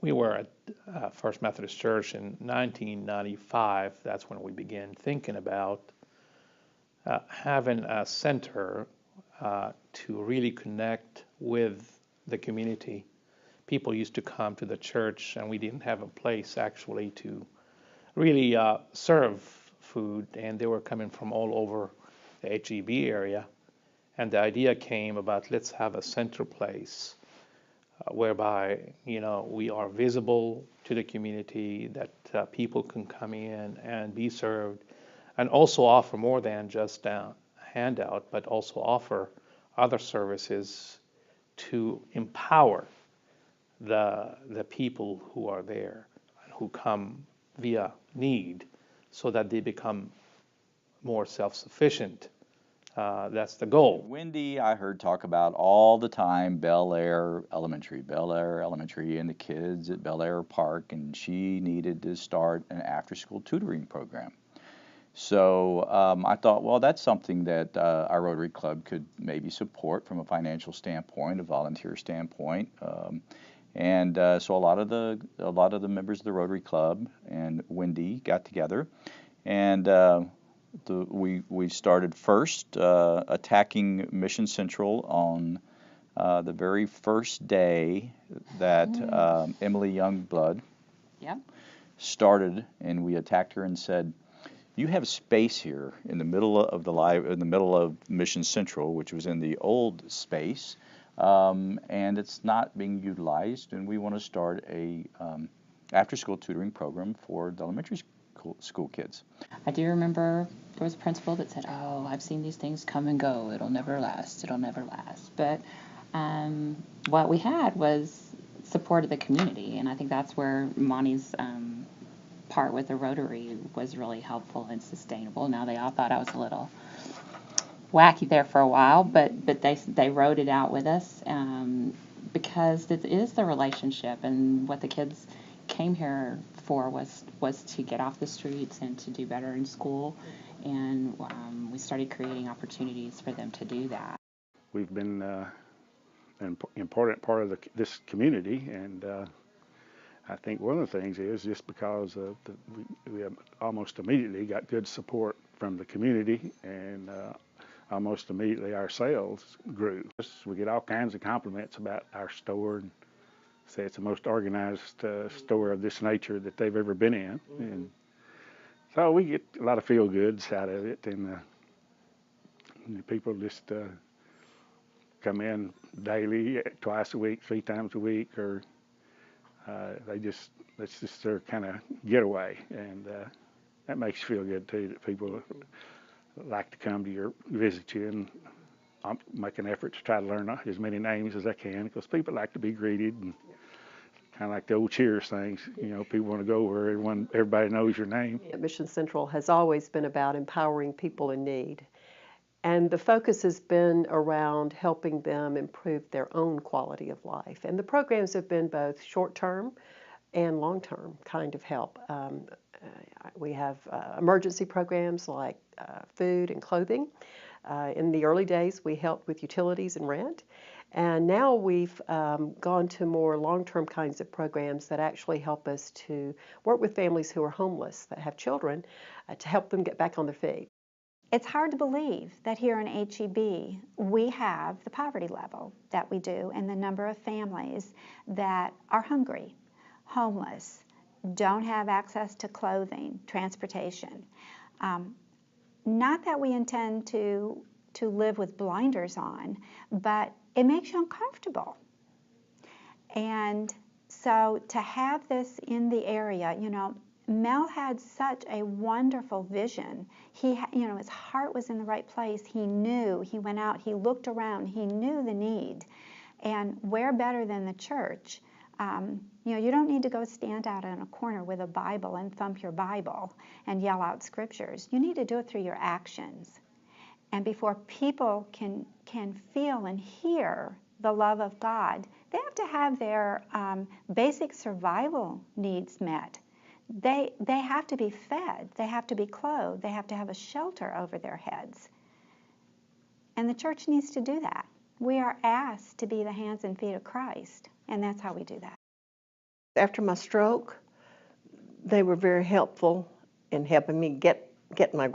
We were at First Methodist Church in 1995. That's when we began thinking about having a center to really connect with the community. People used to come to the church, and we didn't have a place actually to really serve food, and they were coming from all over the HEB area. And the idea came about let's have a center place whereby we are visible to the community, that people can come in and be served, and also offer more than just a handout, but also offer other services to empower the people who are there and who come via need, so that they become more self-sufficient. That's the goal. Wendy, I heard talk about all the time Bel Air Elementary, and the kids at Bel Air Park, and she needed to start an after-school tutoring program. So I thought, well, that's something that our Rotary Club could maybe support from a financial standpoint, a volunteer standpoint. So a lot of the members of the Rotary Club and Wendy got together, and we started first attacking Mission Central on the very first day that Emily Youngblood started, and we attacked her and said, "You have space here in the middle of Mission Central, which was in the old space, and it's not being utilized, and we want to start a after-school tutoring program for the elementary school kids." I do remember there was a principal that said, "Oh, I've seen these things come and go. It'll never last. It'll never last." But what we had was support of the community, and I think that's where Monty's part with the Rotary was really helpful and sustainable. Now, they all thought I was a little wacky there for a while, but they rode it out with us because it is the relationship, and what the kids came here for was to get off the streets and to do better in school, and we started creating opportunities for them to do that. We've been an important part of this community, and I think one of the things is just because we have almost immediately got good support from the community, and almost immediately our sales grew. We get all kinds of compliments about our store, and say it's the most organized store of this nature that they've ever been in. And so we get a lot of feel-goods out of it, and people just come in daily, twice a week, 3 times a week, or that's just their kind of getaway, and that makes you feel good too, that people like to come to visit you, and make an effort to try to learn as many names as I can, because people like to be greeted, and kind of like the old Cheers things, people want to go where everybody knows your name. Mission Central has always been about empowering people in need. And the focus has been around helping them improve their own quality of life. And the programs have been both short-term and long-term kind of help. We have emergency programs like food and clothing. In the early days, we helped with utilities and rent. And now we've gone to more long-term kinds of programs that actually help us to work with families who are homeless, that have children, to help them get back on their feet. It's hard to believe that here in HEB we have the poverty level that we do, and the number of families that are hungry, homeless, don't have access to clothing, transportation. Not that we intend to live with blinders on, but it makes you uncomfortable. And so to have this in the area, Mel had such a wonderful vision. His heart was in the right place. He knew, he went out, he looked around, he knew the need. And where better than the church? You don't need to go stand out in a corner with a Bible and thump your Bible and yell out scriptures. You need to do it through your actions. And before people can feel and hear the love of God, they have to have their basic survival needs met. They have to be fed, they have to be clothed, they have to have a shelter over their heads. And the church needs to do that. We are asked to be the hands and feet of Christ, and that's how we do that. After my stroke, they were very helpful in helping me get my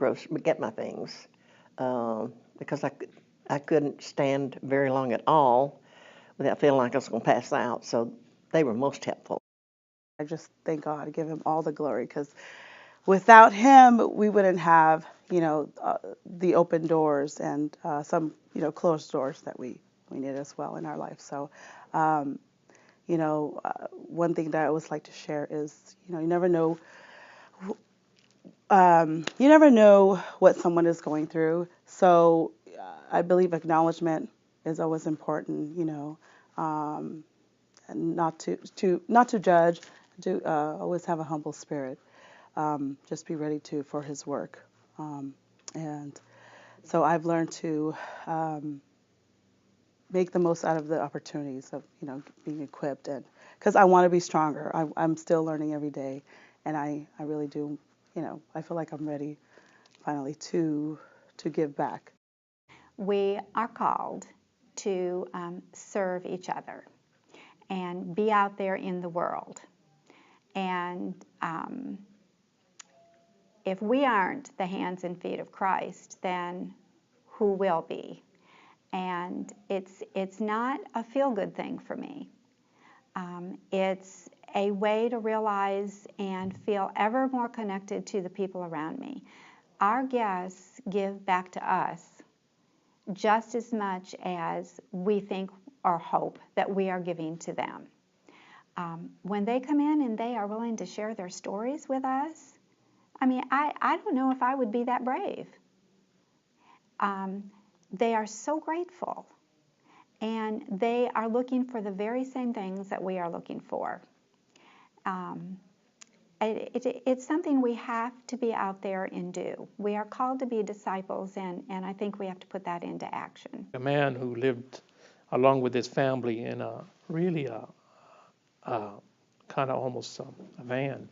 things, because I couldn't stand very long at all without feeling like I was going to pass out. So they were most helpful. I just thank God, give him all the glory, because without him, we wouldn't have, the open doors and some, closed doors that we need as well in our life. So, one thing that I always like to share is, you never know, what someone is going through. So, I believe acknowledgement is always important, and not to judge, to always have a humble spirit. Just be ready for his work. And so I've learned to make the most out of the opportunities of, being equipped, and because I want to be stronger. I'm still learning every day, and I really do, I feel like I'm ready finally to give back. We are called to serve each other and be out there in the world. And if we aren't the hands and feet of Christ, then who will be? And it's not a feel-good thing for me. It's a way to realize and feel ever more connected to the people around me. Our guests give back to us just as much as we think or hope that we are giving to them. When they come in and they are willing to share their stories with us, I don't know if I would be that brave. They are so grateful, and they are looking for the very same things that we are looking for. It's something we have to be out there and do. We are called to be disciples, and I think we have to put that into action. A man who lived along with his family in a really kind of almost a van.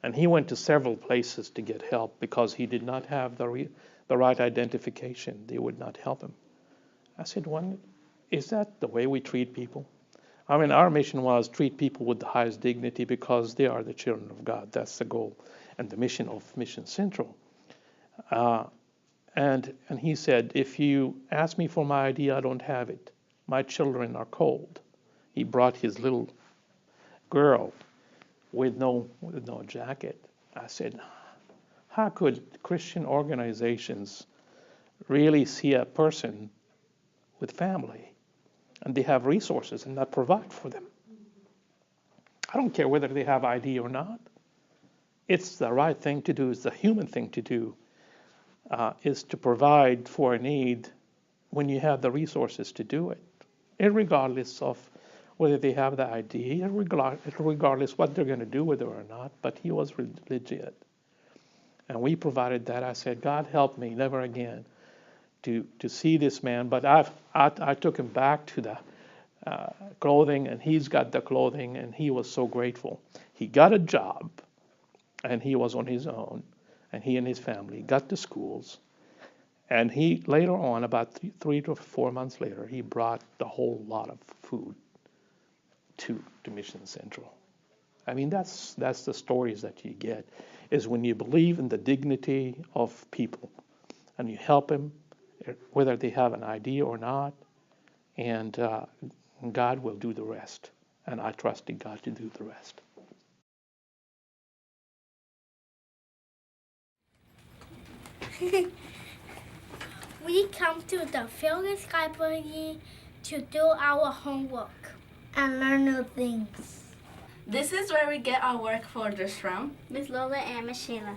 And he went to several places to get help because he did not have the right identification. They would not help him. I said, is that the way we treat people? Our mission was treat people with the highest dignity because they are the children of God. That's the goal and the mission of Mission Central. And he said, if you ask me for my ID, I don't have it. My children are cold. He brought his little girl with no jacket. I said, how could Christian organizations really see a person with family and they have resources and not provide for them? I don't care whether they have ID or not. It's the right thing to do. It's the human thing to do, is to provide for a need when you have the resources to do it, irregardless of whether they have the ID, regardless what they're going to do with it or not. But he was legit. And we provided that. I said, God help me never again to see this man. But I took him back to the clothing, and he's got the clothing, and he was so grateful. He got a job, and he was on his own, and he and his family got to schools. And he later on, about 3 to 4 months later, he brought the whole lot of food to Mission Central. That's the stories that you get, is when you believe in the dignity of people and you help them, whether they have an ID or not, and God will do the rest. And I trust in God to do the rest. We come to the Fearless Library to do our homework and learn new things. This is where we get our work folders from. Miss Lola and Miss Sheila.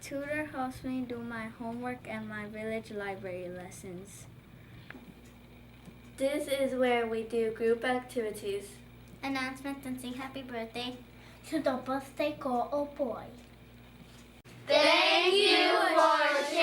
Tutor helps me do my homework and my village library lessons. This is where we do group activities, announcements, and sing happy birthday to the birthday girl or boy. Thank you for